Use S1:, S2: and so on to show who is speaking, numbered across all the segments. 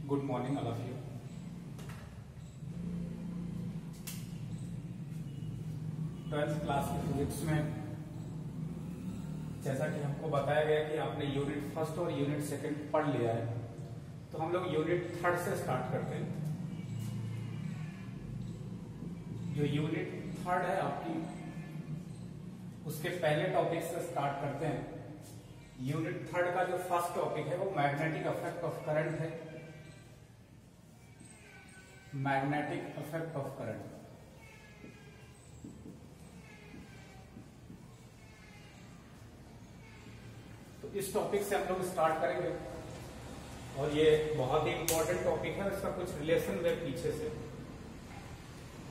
S1: Good morning all of you. Twelfth class के physics में जैसा कि हमको बताया गया कि आपने यूनिट फर्स्ट और यूनिट सेकंड पढ़ लिया है, तो हम लोग यूनिट थर्ड से स्टार्ट करते हैं। जो यूनिट थर्ड है आपकी, उसके पहले टॉपिक से स्टार्ट करते हैं। यूनिट थर्ड का जो फर्स्ट टॉपिक है वो मैग्नेटिक इफेक्ट ऑफ करंट है। Magnetic effect of current. तो इस टॉपिक से हम लोग स्टार्ट करेंगे और ये बहुत ही इंपॉर्टेंट टॉपिक है। इसका कुछ रिलेशन है पीछे से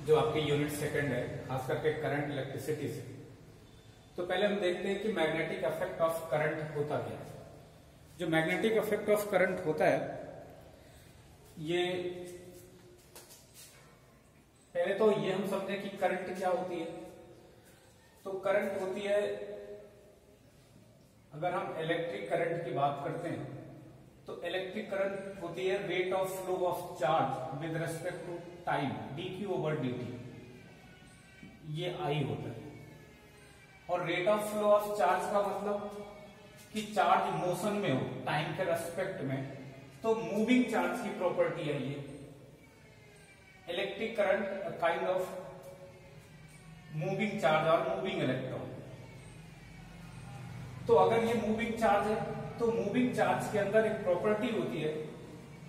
S1: जो आपके यूनिट सेकंड है, खास करके करंट इलेक्ट्रिसिटी से। तो पहले हम देखते हैं कि मैग्नेटिक इफेक्ट ऑफ करंट होता क्या है। जो मैग्नेटिक इफेक्ट ऑफ करंट होता है, ये पहले तो ये हम समझे कि करंट क्या होती है। तो करंट होती है, अगर हम इलेक्ट्रिक करंट की बात करते हैं तो इलेक्ट्रिक करंट होती है rate of flow of charge with respect to time, dq over dt। ये I होता है। और rate of flow of charge का मतलब कि चार्ज मोशन में हो टाइम के रेस्पेक्ट में, तो मूविंग चार्ज की प्रॉपर्टी है ये। Electric current kind of moving charge और मूविंग इलेक्ट्रॉन। तो अगर ये मूविंग चार्ज है तो मूविंग चार्ज के अंदर एक प्रॉपर्टी होती है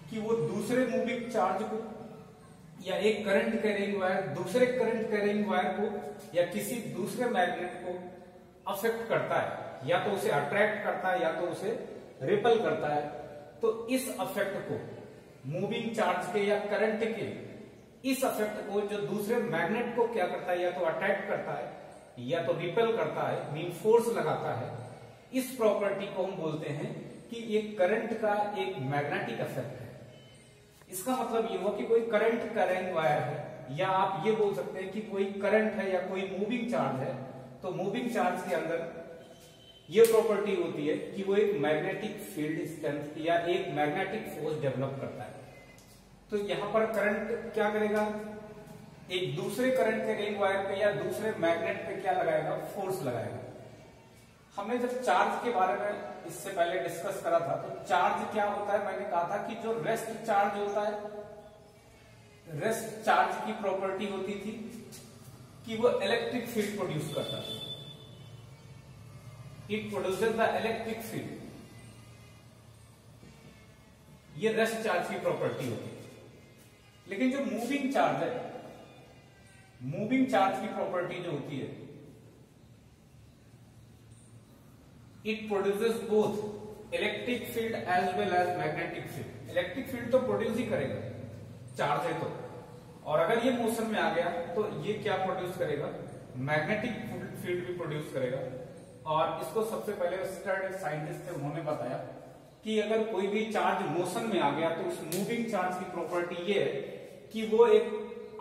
S1: कि वो दूसरे मूविंग चार्ज को या एक करंट कैरिंग वायर दूसरे करंट कैरिंग वायर को या किसी दूसरे मैग्नेट को अफेक्ट करता है, या तो उसे अट्रैक्ट करता है या तो उसे रिपल करता है। तो इस अफेक्ट को मूविंग चार्ज के या करंट के इस अफेक्ट को जो दूसरे मैग्नेट को क्या करता है, या तो अट्रैक्ट करता है या तो रिपेल करता है, मीन फोर्स लगाता है। इस प्रॉपर्टी को हम बोलते हैं कि एक करंट का एक मैग्नेटिक इफेक्ट है। इसका मतलब ये हुआ कि कोई करंट कैरिंग वायर है, या आप ये बोल सकते हैं कि कोई करंट है या कोई मूविंग चार्ज है। तो मूविंग चार्ज के अंदर ये प्रॉपर्टी होती है कि वो एक मैग्नेटिक फील्ड स्ट्रेंथ या एक मैग्नेटिक फोर्स डेवलप करता है। तो यहां पर करंट क्या करेगा, एक दूसरे करंट के रिंग वायर पे या दूसरे मैग्नेट पे क्या लगाएगा, फोर्स लगाएगा। हमने जब चार्ज के बारे में इससे पहले डिस्कस करा था, तो चार्ज क्या होता है, मैंने कहा था कि जो रेस्ट चार्ज होता है, रेस्ट चार्ज की प्रॉपर्टी होती थी कि वो इलेक्ट्रिक फील्ड प्रोड्यूस करता है। It produces the electric field. ये रेस्ट चार्ज की प्रॉपर्टी होती है। लेकिन जो मूविंग चार्ज है, मूविंग चार्ज की प्रॉपर्टी जो होती है, it produces both electric field as well as magnetic field. Electric field तो प्रोड्यूस ही करेगा, चार्ज है तो, और अगर ये मोशन में आ गया तो ये क्या प्रोड्यूस करेगा, मैग्नेटिक फील्ड भी प्रोड्यूस करेगा। और इसको सबसे पहले स्टर्ड साइंटिस्ट थे, उन्होंने बताया कि अगर कोई भी चार्ज मोशन में आ गया तो उस मूविंग चार्ज की प्रॉपर्टी ये है कि वो एक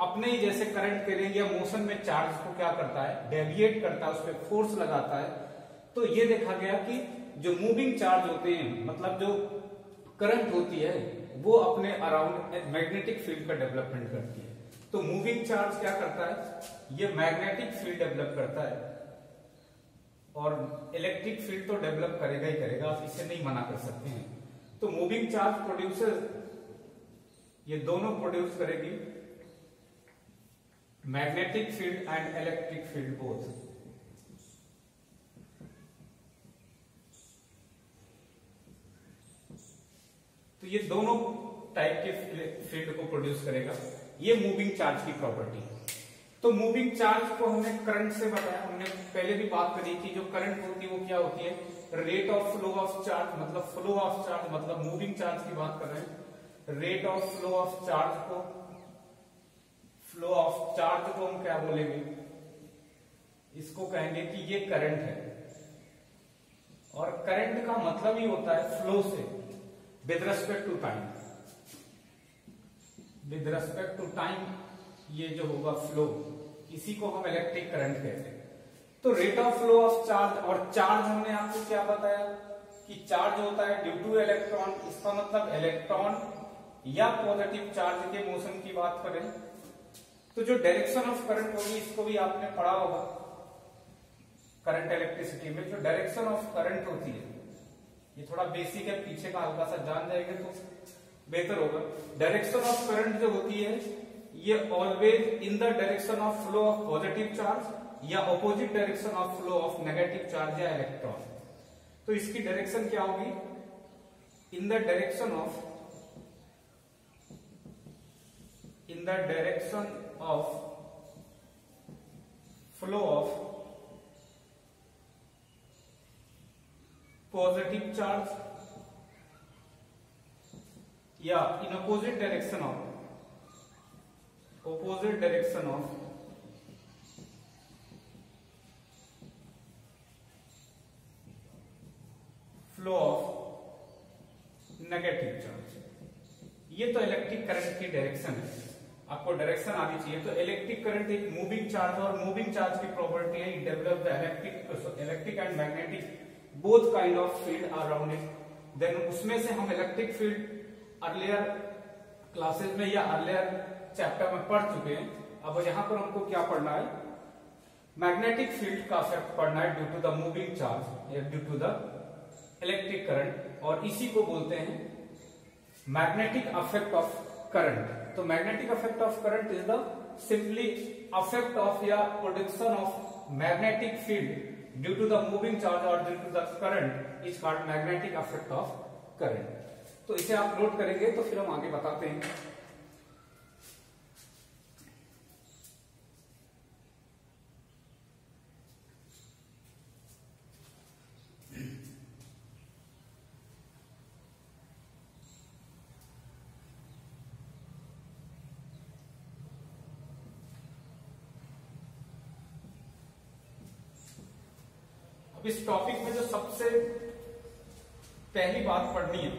S1: अपने ही जैसे करंट करेंगे या मोशन में चार्ज को क्या करता है, डेविएट करता है, उस पर फोर्स लगाता है। तो ये देखा गया कि जो मूविंग चार्ज होते हैं, मतलब जो करंट होती है, वो अपने अराउंड मैग्नेटिक फील्ड का डेवलपमेंट करती है। तो मूविंग चार्ज क्या करता है, ये मैग्नेटिक फील्ड डेवलप करता है, और इलेक्ट्रिक फील्ड तो डेवलप करेगा ही करेगा, आप इसे नहीं मना कर सकते हैं। तो मूविंग चार्ज प्रोड्यूसर, ये दोनों प्रोड्यूस करेगी magnetic field and electric field both. तो ये दोनों टाइप के फील्ड को प्रोड्यूस करेगा, ये मूविंग चार्ज की प्रॉपर्टी। तो मूविंग चार्ज को हमने करंट से बताया, हमने पहले भी बात करी कि जो करंट होती है वो क्या होती है, rate of flow of charge, मतलब फ्लो ऑफ चार्ज, मतलब मूविंग चार्ज की बात कर रहे हैं। Rate of flow of charge को, फ्लो ऑफ चार्ज को हम क्या बोलेंगे, इसको कहेंगे कि ये करंट है। और करंट का मतलब ही होता है फ्लो से, with respect to time. With respect to time ये जो होगा फ्लो, इसी को हम इलेक्ट्रिक करंट कहते हैं। तो rate of flow of charge, और चार्ज हमने आपको क्या बताया कि चार्ज होता है ड्यू टू इलेक्ट्रॉन। इसका मतलब इलेक्ट्रॉन या पॉजिटिव चार्ज के मोशन की बात करें तो जो डायरेक्शन ऑफ करंट होगी, इसको भी आपने पढ़ा होगा करंट इलेक्ट्रिसिटी में। जो डायरेक्शन ऑफ करंट होती है, ये थोड़ा बेसिक है, पीछे का हल्का सा जान जाएंगे तो बेहतर होगा। डायरेक्शन ऑफ करंट जो होती है ये always in the direction of flow of positive charge या opposite direction of flow of negative charge या इलेक्ट्रॉन। तो इसकी डायरेक्शन क्या होगी? In the direction of flow of positive charge या in opposite direction of flow of negative charge. ये तो electric current की डायरेक्शन है, आपको डायरेक्शन आनी चाहिए। तो इलेक्ट्रिक करंट एक मूविंग चार्ज, और मूविंग चार्ज की प्रॉपर्टी है develop the electric and magnetic both kind of field around it. Then उसमें से हम इलेक्ट्रिक फील्ड अर्लियर क्लासेस में या अर्लियर चैप्टर में पढ़ चुके हैं। अब यहां पर हमको क्या पढ़ना है? मैग्नेटिक फील्ड का इफेक्ट पढ़ना है due to the moving charge या due to the electric current, और इसी को बोलते हैं मैग्नेटिक अफेक्ट ऑफ करंट। तो magnetic affect of current is the simply affect of या production of magnetic field due to the moving charge और due to the current is called magnetic affect of current. तो इसे आप note करेंगे तो फिर हम आगे बताते हैं। इस टॉपिक में जो सबसे पहली बात पढ़नी है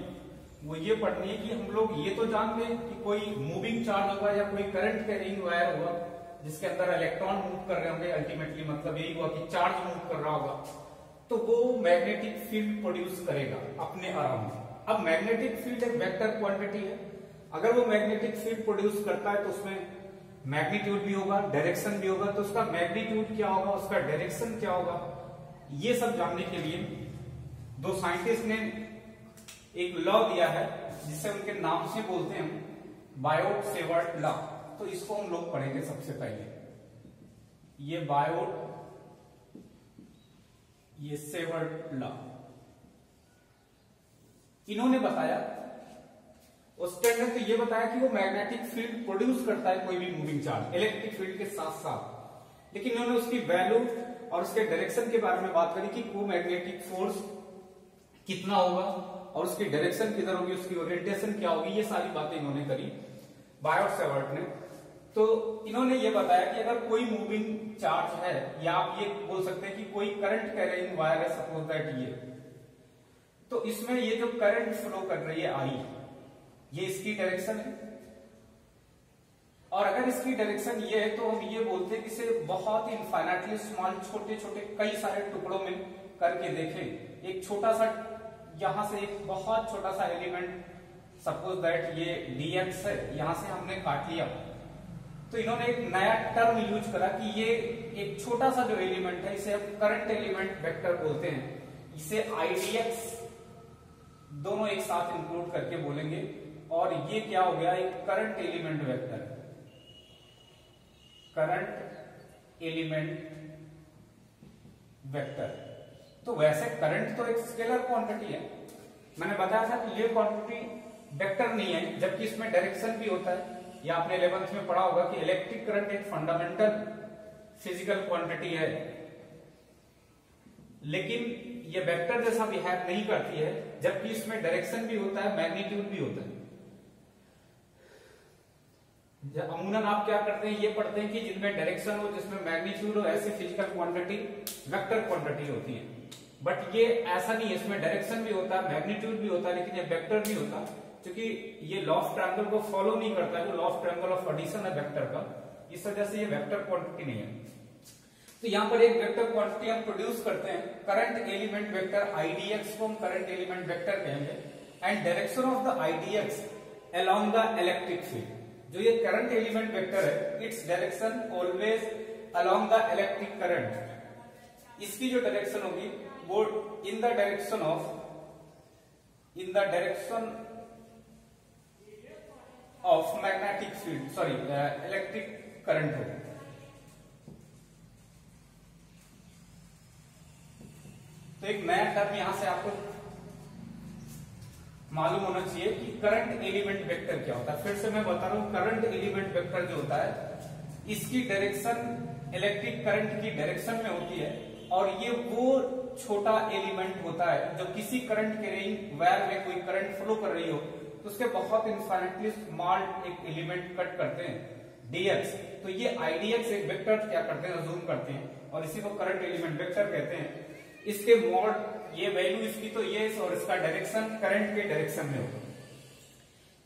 S1: वो ये पढ़नी है कि हम लोग ये तो जानते हैं कि कोई मूविंग चार्ज होगा या कोई करंट कैरिंग वायर होगा जिसके अंदर इलेक्ट्रॉन मूव कर रहे होंगे। अल्टीमेटली मतलब यही हुआ कि चार्ज मूव कर रहा होगा, तो वो मैग्नेटिक फील्ड प्रोड्यूस करेगा अपने अराउंड। अब मैग्नेटिक फील्ड एक वेक्टर क्वांटिटी है, अगर वो मैग्नेटिक फील्ड प्रोड्यूस करता है तो उसमें मैग्नीट्यूड भी होगा, डायरेक्शन भी होगा। तो उसका मैग्नीट्यूड क्या होगा, उसका डायरेक्शन क्या होगा, ये सब जानने के लिए दो साइंटिस्ट ने एक लॉ दिया है जिसे उनके नाम से बोलते हैं बायोट सेवर्ट लॉ। तो इसको हम लोग पढ़ेंगे सबसे पहले। ये सेवर्ट लॉ इन्होंने बताया। उसके अंदर तो ये बताया कि वो मैग्नेटिक फील्ड प्रोड्यूस करता है कोई भी मूविंग चार्ज इलेक्ट्रिक फील्ड के साथ साथ, लेकिन इन्होंने उसकी वैल्यू और उसके डायरेक्शन के बारे में बात करी कि वो मैग्नेटिक फोर्स कितना होगा और उसकी डायरेक्शन किधर होगी, उसकी ओरिएंटेशन क्या होगी, ये सारी बातें इन्होंने करी बायोट सेवर्ट ने। तो इन्होंने ये बताया कि अगर कोई मूविंग चार्ज है या आप ये बोल सकते हैं कि कोई करंट कैरिंग वायर है, सपोज दैट ये, तो इसमें ये जो करंट फ्लो कर रही है आई, ये इसकी डायरेक्शन है। और अगर इसकी डायरेक्शन ये है तो हम ये बोलते हैं कि इसे बहुत ही इनफाइनाइटली स्मॉल, छोटे छोटे कई सारे टुकड़ों में करके देखें। एक छोटा सा यहां से एक बहुत छोटा सा एलिमेंट, सपोज दैट ये dx है, यहां से हमने काट लिया, तो इन्होंने एक नया टर्म यूज करा कि ये एक छोटा सा जो एलिमेंट है इसे हम करंट एलिमेंट वेक्टर बोलते हैं। इसे idx दोनों एक साथ इंक्लूड करके बोलेंगे, और ये क्या हो गया, एक current element vector, current element vector. तो वैसे करंट तो एक स्केलर क्वांटिटी है, मैंने बताया था कि ये क्वांटिटी वेक्टर नहीं है, जबकि इसमें डायरेक्शन भी होता है। या आपने 11th में पढ़ा होगा कि इलेक्ट्रिक करंट एक फंडामेंटल फिजिकल क्वांटिटी है, लेकिन ये वेक्टर जैसा बिहेव नहीं करती है, जबकि इसमें डायरेक्शन भी होता है, मैग्नीट्यूड भी होता है। अमूमन आप क्या करते हैं, ये पढ़ते हैं कि जिनमें डायरेक्शन हो, जिसमें मैग्नीट्यूड हो, ऐसी फिजिकल क्वांटिटी वेक्टर क्वांटिटी होती है। बट ये ऐसा नहीं है, इसमें डायरेक्शन भी होता है, मैग्नीट्यूड भी होता है, लेकिन ये वेक्टर नहीं होता, क्योंकि ये लॉ ऑफ ट्रायंगल को फॉलो नहीं करता है, जो law of triangle of addition है वेक्टर का, इस वजह से ये वेक्टर क्वांटिटी नहीं है। तो यहाँ पर एक वेक्टर क्वांटिटी हम प्रोड्यूस करते हैं, करंट एलिमेंट वेक्टर idx को हम करंट एलिमेंट वेक्टर कहेंगे, and direction of the idx along the electric field. जो ये करंट एलिमेंट वेक्टर है, its direction always along the electric current. इसकी जो डायरेक्शन होगी वो इन the direction of magnetic field, sorry electric current होगी. तो एक नया टर्म यहां से आपको मालूम होना चाहिए कि करंट एलिमेंट वेक्टर क्या होता है. फिर से मैं बता रहा हूं, करंट एलिमेंट वेक्टर जो होता है इसकी डायरेक्शन इलेक्ट्रिक करंट की डायरेक्शन में होती है, और ये वो छोटा एलिमेंट होता है जो किसी करंट कैरिंग वायर में कोई करंट फ्लो कर रही हो तो उसके बहुत इन्फाइनेटली स्मॉल एक एलिमेंट कट करते हैं डीएक्स. तो ये आईडीएक्स एक वेक्टर क्या करते हैं, जूम करते हैं, और इसी को करंट एलिमेंट वेक्टर कहते हैं. इसके मॉड ये वैल्यू इसकी तो ये, और इसका डायरेक्शन करंट के डायरेक्शन में होगा.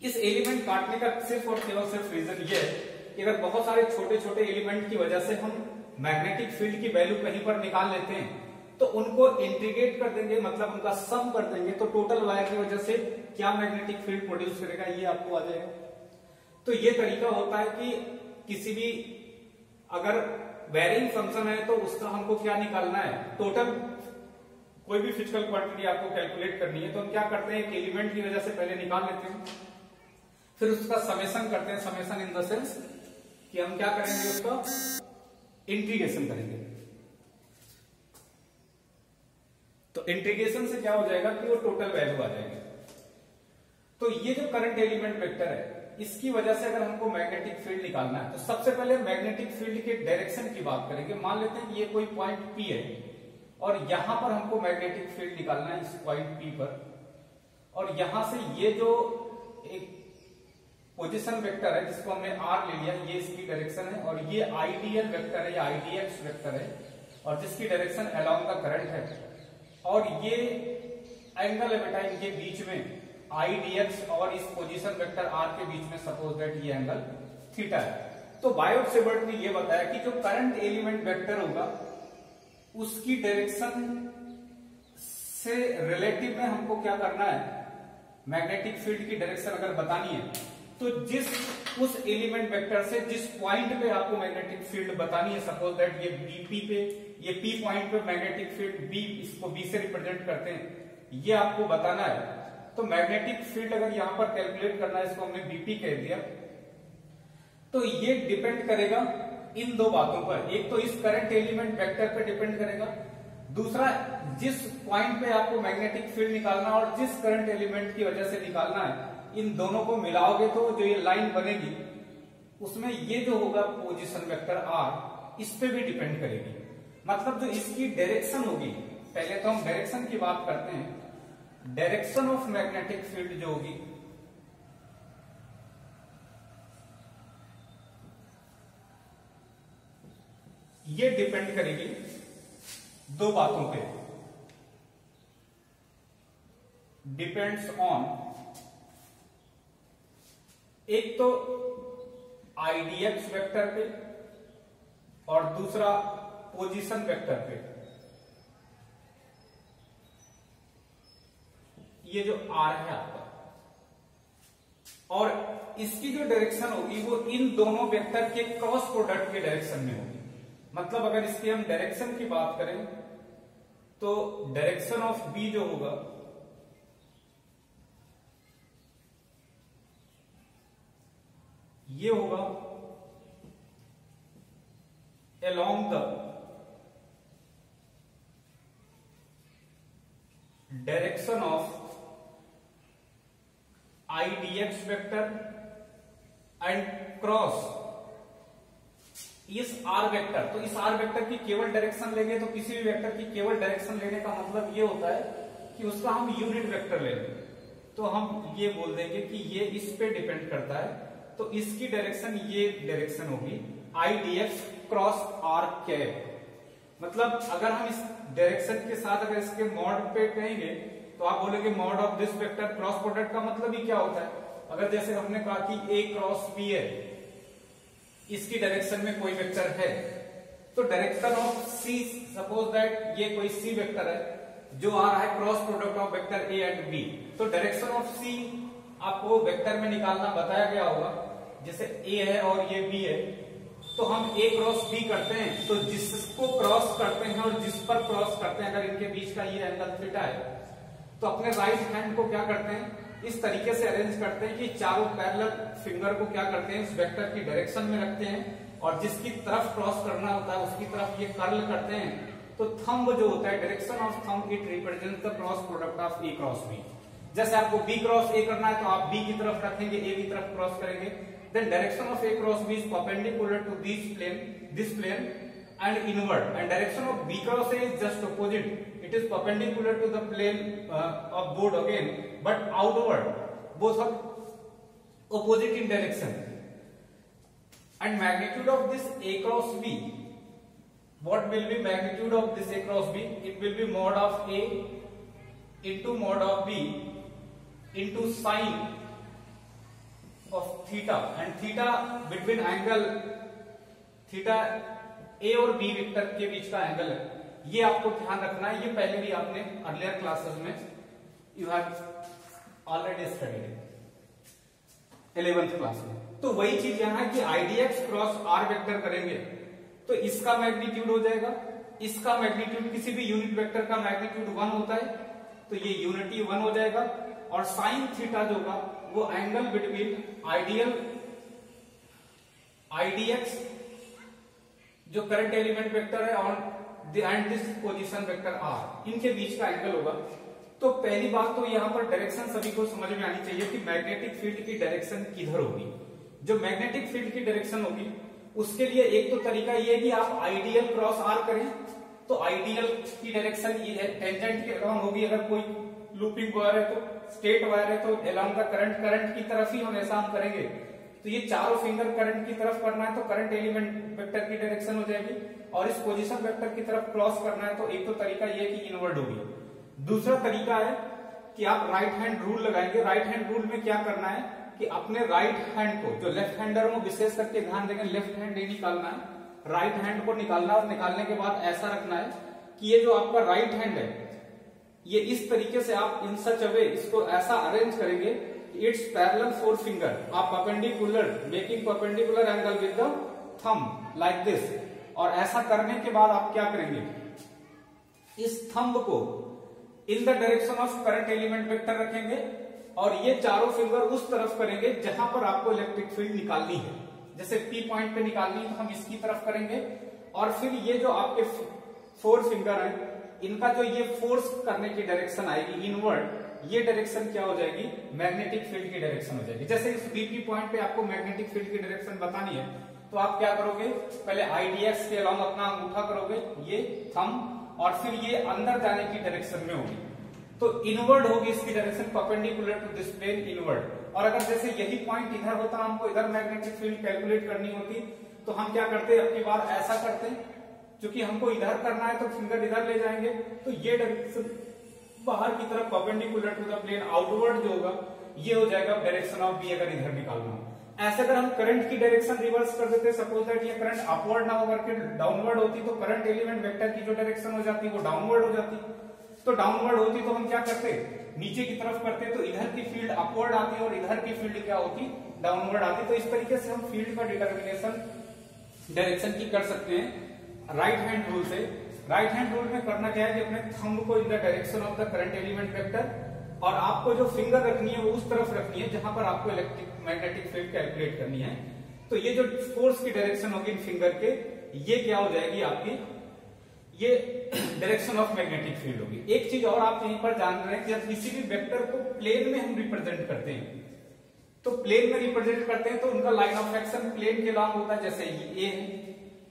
S1: इस एलिमेंट काटने का सिर्फ और केवल सिर्फ रीजन ये है कि अगर बहुत सारे छोटे छोटे एलिमेंट की वजह से हम मैग्नेटिक फील्ड की वैल्यू कहीं पर निकाल लेते हैं तो उनको इंटीग्रेट कर देंगे, मतलब उनका सम कर देंगे, तो टोटल वायर की वजह से क्या मैग्नेटिक फील्ड प्रोड्यूस करेगा ये आपको आ जाएगा. तो ये तरीका होता है कि किसी भी अगर वेरिंग फंक्शन है तो उसका हमको क्या निकालना है, टोटल कोई भी फिजिकल क्वांटिटी आपको कैलकुलेट करनी है तो हम क्या करते हैं, एक एलिमेंट की वजह से पहले निकाल लेते हैं, फिर उसका समेशन करते हैं. समेशन इन द सेंस कि हम क्या करेंगे, उसका इंटीग्रेशन करेंगे. तो इंटीग्रेशन से क्या हो जाएगा कि वो टोटल वैल्यू आ जाएगी. तो ये जो करंट एलिमेंट वेक्टर है इसकी वजह से अगर हमको मैग्नेटिक फील्ड निकालना है तो सबसे पहले मैग्नेटिक फील्ड के डायरेक्शन की बात करेंगे. मान लेते हैं कि ये कोई पॉइंट P है और यहां पर हमको मैग्नेटिक फील्ड निकालना है इस पॉइंट P पर, और यहां से ये जो एक पोजीशन वेक्टर है जिसको हमने R ले लिया, ये इसकी डायरेक्शन है, और ये आइडियल वेक्टर है या आईडीएक्स वेक्टर है, और जिसकी डायरेक्शन अलोंग द करंट है, और ये एंगल है बेटा इनके बीच में आईडीएक्स और इस पोजीशन वेक्टर R के बीच में सपोज दैट ये एंगल थीटा है. तो बायोट-सेवर्ट ने ये बताया कि जो करंट एलिमेंट वेक्टर होगा उसकी डायरेक्शन से रिलेटिव में हमको क्या करना है, मैग्नेटिक फील्ड की डायरेक्शन अगर बतानी है तो जिस उस एलिमेंट वेक्टर से जिस पॉइंट पे आपको मैग्नेटिक फील्ड बतानी है, सपोज दैट ये बीपी पे, ये पी पॉइंट पे मैग्नेटिक फील्ड बी, इसको बी से रिप्रेजेंट करते हैं, ये आपको बताना है. तो मैग्नेटिक फील्ड अगर यहां पर कैलकुलेट करना है, इसको हमने बीपी कह दिया, तो ये डिपेंड करेगा इन दो बातों पर. एक तो इस करंट एलिमेंट वेक्टर पे डिपेंड करेगा, दूसरा जिस पॉइंट पे आपको मैग्नेटिक फील्ड निकालना और जिस करंट एलिमेंट की वजह से निकालना है, इन दोनों को मिलाओगे तो जो ये लाइन बनेगी उसमें ये जो होगा पोजीशन वेक्टर R इस पे भी डिपेंड करेगी. मतलब जो इसकी डायरेक्शन होगी, पहले तो हम डायरेक्शन की बात करते हैं, डायरेक्शन ऑफ मैग्नेटिक फील्ड जो होगी ये डिपेंड करेगी दो बातों पे. डिपेंड्स ऑन, एक तो आईडीएक्स वेक्टर पे और दूसरा पोजीशन वेक्टर पे. ये जो आर है आपका, और इसकी जो डायरेक्शन होगी वो इन दोनों वेक्टर के क्रॉस प्रोडक्ट के डायरेक्शन में होगी. मतलब अगर इसकी हम डायरेक्शन की बात करें तो डायरेक्शन ऑफ बी जो होगा ये होगा along the direction of IDX vector and cross इस R वेक्टर. तो इस R वेक्टर की केवल डायरेक्शन लेंगे तो किसी भी वेक्टर की केवल डायरेक्शन लेने का मतलब ये होता है कि उसका हम यूनिट वेक्टर ले लेंगे, तो हम ये बोल देंगे कि ये इस पे डिपेंड करता है, तो इसकी डायरेक्शन ये डायरेक्शन होगी IDX क्रॉस R कैप. मतलब अगर हम इस डायरेक्शन के साथ अगर इसके मॉड पे कहेंगे तो आप बोलेंगे mod of this vector. Cross product का मतलब ही क्या होता है, अगर जैसे हमने कहा कि A क्रॉस B है, इसकी डायरेक्शन में कोई वेक्टर है, तो direction of C, suppose that ये कोई C वेक्टर है जो आ रहा है cross product of vector A and B, तो डायरेक्शन ऑफ C आपको वेक्टर में निकालना बताया गया होगा, जैसे ए है और ये बी है, तो हम ए क्रॉस बी करते हैं, तो जिसको क्रॉस करते हैं और जिस पर क्रॉस करते हैं, अगर इनके बीच का ये एंगल थीटा है, तो अपने राइट हैंड को क्या करते हैं, इस तरीके से अरेंज करते हैं कि चारों पैरेलल फिंगर को क्या करते हैं, उस वेक्टर की डायरेक्शन में रखते हैं, और जिसकी तरफ क्रॉस करना होता है उसकी तरफ ये कर्ल करते हैं। तो थंब जो होता है, direction of thumb, it represents the cross product of A cross B. जैसे आपको बी क्रॉस ए करना है तो आप बी की तरफ रखेंगे, ए की तरफ क्रॉस करेंगे। Then direction of A cross B is perpendicular to this plane and inward, and direction of B cross A is just opposite. It is perpendicular to the plane of board again, but outward. Both are opposite in direction. And magnitude of this A cross B, what will be magnitude of this A cross B? It will be mod of A into mod of B into sine of theta, and theta between angle theta ए और B vector के बीच का angle है, ये आपको ध्यान रखना है। ये पहले भी आपने अर्लियर क्लासेस में you have already studied 11th class में। तो वही चीज यहां है कि आईडीएक्स क्रॉस आर वेक्टर करेंगे तो इसका मैग्नीट्यूड हो जाएगा, इसका मैग्नीट्यूड, किसी भी यूनिट वेक्टर का मैग्नीट्यूड 1 होता है, तो ये यूनिटी 1 हो जाएगा। और साइन थीटा जो होगा वो एंगल बिटवीन आईडीएक्स जो करंट एलिमेंट वेक्टर है और and this position vector r, इनके बीच का एंगल होगा। तो पहली बात तो यहाँ पर डायरेक्शन सभी को समझ में आनी चाहिए कि मैग्नेटिक फील्ड की डायरेक्शन किधर होगी। जो मैग्नेटिक फील्ड की डायरेक्शन होगी उसके लिए एक तो तरीका ये है कि आप आइडियल क्रॉस आर करें, तो आइडियल की डायरेक्शन ये है टेंजेंट के अराउंड होगी। अगर कोई लूपिंग वायर है तो स्ट्रेट वायर है तो अराउंड द करंट की तरफ ही हमेशा हम करेंगे। तो ये चारों फिंगर करंट की तरफ करना है तो करंट एलिमेंट वेक्टर की डायरेक्शन हो जाएगी, और इस पोजीशन वेक्टर की तरफ क्रॉस करना है तो एक तो तरीका ये कि इनवर्ड होगी। दूसरा तरीका है कि आप राइट हैंड रूल लगाएंगे। राइट हैंड रूल में क्या करना है कि अपने राइट हैंड को, जो लेफ्ट हैंडर हो विशेष करके ध्यान देंगे, लेफ्ट हैंड नहीं निकालना है, राइट हैंड को निकालना, और निकालने के बाद ऐसा रखना है कि ये जो आपका राइट हैंड है ये इस तरीके से आप इन सच अ वे इसको ऐसा अरेंज करेंगे, इट्स पैरेलल फोर फिंगर, आप perpendicular, making perpendicular angle with the thumb like this. और ऐसा करने के बाद आप क्या करेंगे, इस थंब को इन the direction of current element vector रखेंगे, और ये चारों फिंगर उस तरफ करेंगे जहां पर आपको इलेक्ट्रिक फील्ड निकालनी है। जैसे पी पॉइंट पे निकालनी है तो हम इसकी तरफ करेंगे, और फिर ये जो आपके फोर फिंगर है इनका जो ये फोर्स करने की डायरेक्शन आएगी इनवर्ड, ये डायरेक्शन क्या हो जाएगी, मैग्नेटिक फील्ड की डायरेक्शन हो जाएगी। जैसे इस बीपी पॉइंट पे आपको मैग्नेटिक फील्ड की डायरेक्शन बतानी है तो आप क्या करोगे, पहले आईडीएक्स के अलावा अपना अंगूठा करोगे, ये थंब, और फिर ये अंदर जाने की डायरेक्शन में होगी, तो इनवर्ड होगी इसकी direction, perpendicular to this plane inward. और अगर जैसे यही पॉइंट इधर होता, हमको इधर मैग्नेटिक फील्ड कैलकुलेट करनी होती, तो हम क्या करते, अपनी बार ऐसा करते, क्योंकि हमको इधर करना है तो फिंगर इधर ले जाएंगे, तो ये डायरेक्शन बाहर की तरफ perpendicular to the plane outward जो होगा ये हो जाएगा डायरेक्शन ऑफ बी, अगर इधर निकालना हो। ऐसे अगर हम करंट की डायरेक्शन रिवर्स कर देते, सपोज दैट ये करंट अपवर्ड ना होकर के डाउनवर्ड होती, तो करंट एलिमेंट वेक्टर की जो डायरेक्शन हो जाती वो डाउनवर्ड हो जाती। तो डाउनवर्ड होती तो हम क्या करते, नीचे की तरफ करते, तो इधर की फील्ड अपवर्ड आती और इधर की फील्ड क्या होती, डाउनवर्ड आती। तो इस तरीके से हम फील्ड का डिटर्मिनेशन डायरेक्शन की कर सकते हैं राइट हैंड रूल से। राइट हैंड रूल में करना क्या है कि अपने थंब को इन the direction of the current element vector, और आपको जो फिंगर रखनी है वो उस तरफ रखनी है जहां पर आपको इलेक्ट्रिक मैग्नेटिक फील्ड कैलकुलेट करनी है। तो ये जो फोर्स की डायरेक्शन होगी इन फिंगर के, ये क्या हो जाएगी आपकी, ये डायरेक्शन ऑफ मैग्नेटिक फील्ड होगी। एक चीज और आप यहीं पर जान रहे हैं कि जब किसी भी वेक्टर को प्लेन में हम रिप्रेजेंट करते हैं, तो प्लेन में रिप्रेजेंट करते हैं तो उनका लाइन ऑफ एक्शन प्लेन के लॉन्ग होता है। जैसे ये है,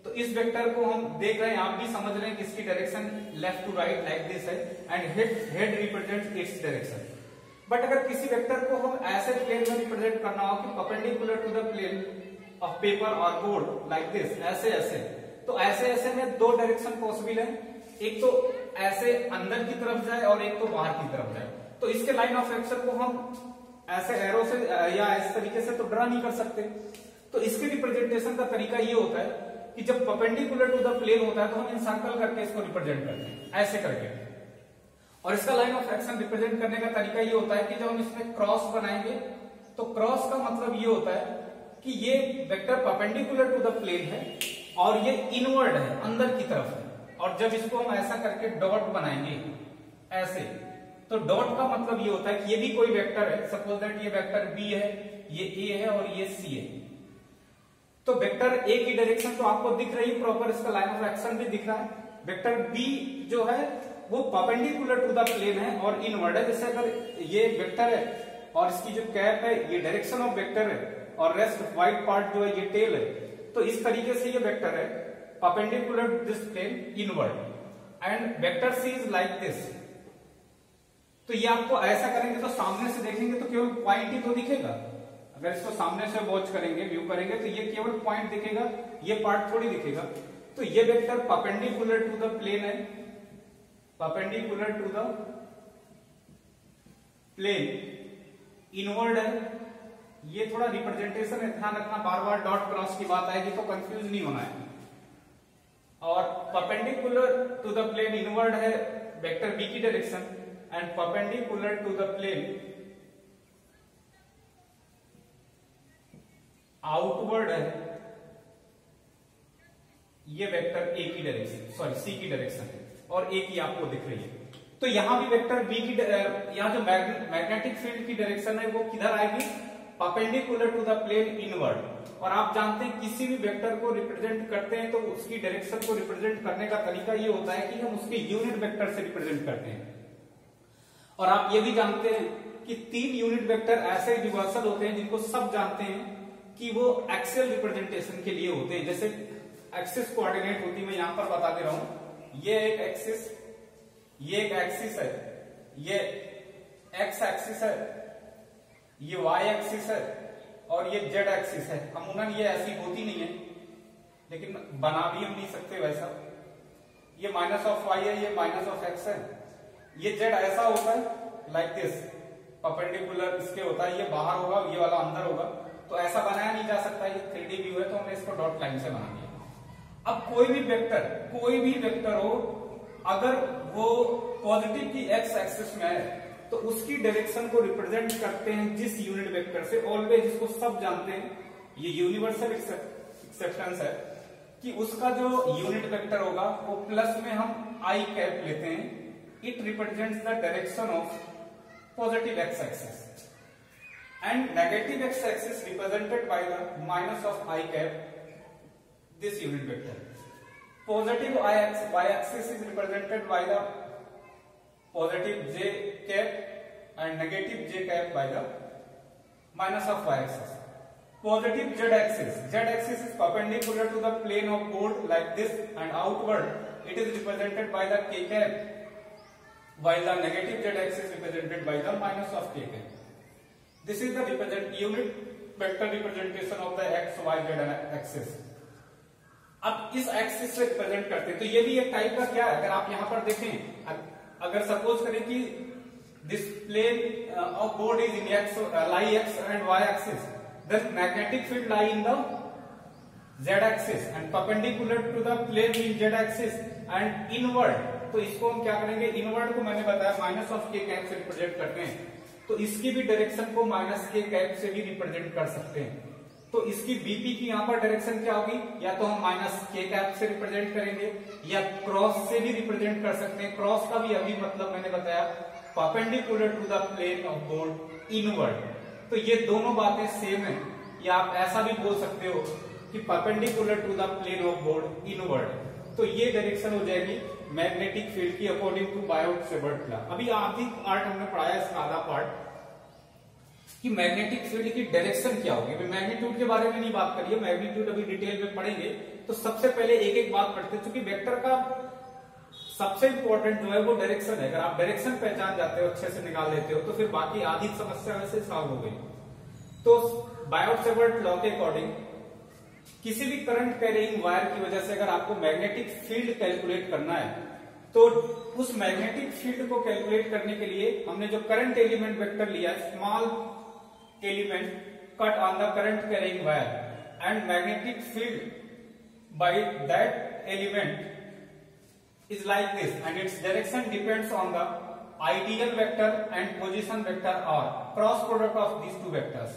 S1: तो इस वेक्टर को हम देख रहे हैं, आप भी समझ रहे हैं कि इसकी direction left to right like this है, and head represents its direction. But अगर किसी वेक्टर को हम ऐसे प्लेन में रिप्रेजेंट करना हो कि perpendicular to the plane of paper और बोर्ड लाइक दिस, ऐसे ऐसे, तो ऐसे ऐसे में दो डायरेक्शन पॉसिबल है, एक तो ऐसे अंदर की तरफ जाए और एक तो बाहर की तरफ जाए। तो इसके लाइन ऑफ एक्शन को हम ऐसे एरो से या इस तरीके से तो ड्रा नहीं कर सकते। तो इसके रिप्रेजेंटेशन का तरीका ये होता है कि जब परपेंडिकुलर टू द प्लेन होता है तो हम इंसर्कल करके इसको रिप्रेजेंट करते हैं, ऐसे करके। और इसका लाइन ऑफ एक्शन रिप्रेजेंट करने का तरीका ये होता है कि जब हम इसमें क्रॉस बनाएंगे तो क्रॉस का मतलब ये होता है कि ये vector perpendicular to the plane है और ये इनवर्ड है, अंदर की तरफ है। और जब इसको हम ऐसा करके डॉट बनाएंगे ऐसे, तो डॉट का मतलब ये होता है कि ये भी कोई वेक्टर है, सपोज दैट ये वेक्टर बी है, ये ए है और ये सी है। तो वेक्टर ए की डायरेक्शन तो आपको दिख रही है प्रॉपर, इसका लाइन ऑफ एक्शन भी दिख रहा है। वेक्टर बी जो है वो परपेंडिकुलर टू द प्लेन है और इनवर्ड है। जैसे अगर ये वेक्टर है और इसकी जो कैप है ये डायरेक्शन ऑफ वेक्टर है और रेस्ट व्हाइट पार्ट जो है ये टेल है, तो इस तरीके से ये वेक्टर है perpendicular to this plane inward and vector C is like this. तो ये आपको ऐसा करेंगे तो सामने से देखेंगे तो केवल पॉइंट ही तो दिखेगा। अगर इसको सामने से वॉच करेंगे, व्यू करेंगे, तो ये केवल पॉइंट दिखेगा, ये पार्ट थोड़ी दिखेगा। तो ये vector perpendicular to the plane है, perpendicular to the plane inward है। ये थोड़ा रिप्रेजेंटेशन है, ध्यान रखना, बार बार डॉट क्रॉस की बात आएगी तो कंफ्यूज नहीं होना है। और perpendicular to the plane inward है वेक्टर बी की direction and perpendicular to the plane outward है ये वेक्टर ए की डायरेक्शन, सॉरी सी की डायरेक्शन है और ए की आपको दिख रही है। तो यहां भी वेक्टर बी की, यहां जो मैग्नेटिक फील्ड की डायरेक्शन है वो किधर आएगी, perpendicular to the plane inward. और आप जानते हैं किसी भी वेक्टर को रिप्रेजेंट करते हैं तो उसकी डायरेक्शन को रिप्रेजेंट करने का तरीका ये होता है कि हम उसके यूनिट वेक्टर से रिप्रेजेंट करते हैं। और आप ये भी जानते हैं कि 3 यूनिट वेक्टर ऐसे यूनिवर्सल होते हैं जिनको सब जानते हैं कि वो एक्सियल रिप्रेजेंटेशन के लिए होते हैं। जैसे एक्सिस कोऑर्डिनेट होती है, मैं यहां पर बता दे रहा हूं, ये एक एक्सिस, ये एक एक्सिस है, ये एक्स एक्सिस है, ये वाई एक्सिस है और ये जेड एक्सिस है। अमूमन ये ऐसी होती नहीं है लेकिन बना भी हम नहीं सकते वैसा। ये माइनस ऑफ वाई है, ये माइनस ऑफ एक्स है। ये जेड ऐसा होता है लाइक दिस, परपेंडिकुलर इसके होता है, ये बाहर होगा, ये वाला अंदर होगा। तो ऐसा बनाया नहीं जा सकता, ये 3D व्यू है तो हमने इसको डॉट लाइन से बना दिया। अब कोई भी वेक्टर हो, अगर वो पॉजिटिव की एक्स एक्सिस में है तो उसकी डायरेक्शन को रिप्रेजेंट करते हैं जिस यूनिट वेक्टर से, ऑलवेज इसको सब जानते हैं, ये यूनिवर्सल एक्सेप्टेंस है कि उसका जो यूनिट वेक्टर होगा वो प्लस में हम आई कैप लेते हैं। It represents the direction of positive x axis and negative x axis represented by the minus of I cap, this unit vector. Positive y axis is represented by the positive j cap and negative j cap by the minus of y axis. Positive z axis is perpendicular to the plane of board like this and outward it is represented by the k cap, while the negative z axis is represented by the minus of k cap. This is the unit vector representation of the x, y, z axis. अब इस axis से represent करते हैं तो ये भी एक type का क्या है, अगर आप यहां पर देखें, अगर सपोज करें कि this plane of board is in X, lie X and Y axis, then magnetic field lie in the z axis and perpendicular to the plane in z axis and inward. तो इसको हम क्या करेंगे, inward को मैंने बताया minus of के cap से रिप्रेजेंट करते हैं, तो इसकी भी डायरेक्शन को माइनस के कैप से भी रिप्रेजेंट कर सकते हैं। तो इसकी बीपी की यहाँ पर डायरेक्शन क्या होगी, या तो हम माइनस के कैप से रिप्रेजेंट करेंगे या क्रॉस से भी रिप्रेजेंट कर सकते हैं। क्रॉस का भी अभी मतलब मैंने बताया perpendicular to the plane of board inward. तो ये दोनों बातें सेम है, या आप ऐसा भी बोल सकते हो कि perpendicular to the plane of board inward. तो ये डायरेक्शन हो जाएगी मैग्नेटिक फील्ड की अकॉर्डिंग टू बायोट-सेवर्ट लॉ। अभी आधी पार्ट हमने पढ़ाया, इसका आधा पार्ट कि मैग्नेटिक फील्ड की डायरेक्शन क्या होगी। अभी मैग्नीट्यूड के बारे में नहीं बात करिए, मैग्नीट्यूड अभी डिटेल में पढ़ेंगे। तो सबसे पहले एक एक बात पढ़ते हैं, क्योंकि वेक्टर का सबसे इंपॉर्टेंट जो है वो डायरेक्शन है। अगर आप डायरेक्शन पहचान जाते हो, अच्छे से निकाल लेते हो, तो फिर बाकी आधी समस्या वैसे सॉल्व हो गई। तो बायोट-सेवर्ट लॉ के अकॉर्डिंग किसी भी करंट कैरिंग वायर की वजह से अगर आपको मैग्नेटिक फील्ड कैलकुलेट करना है, तो उस मैग्नेटिक फील्ड को कैलकुलेट करने के लिए हमने जो करंट एलिमेंट वेक्टर लिया, small element cut on the current carrying wire and magnetic field by that element is like this and its direction depends on the ideal vector and position vector R cross product of these two vectors.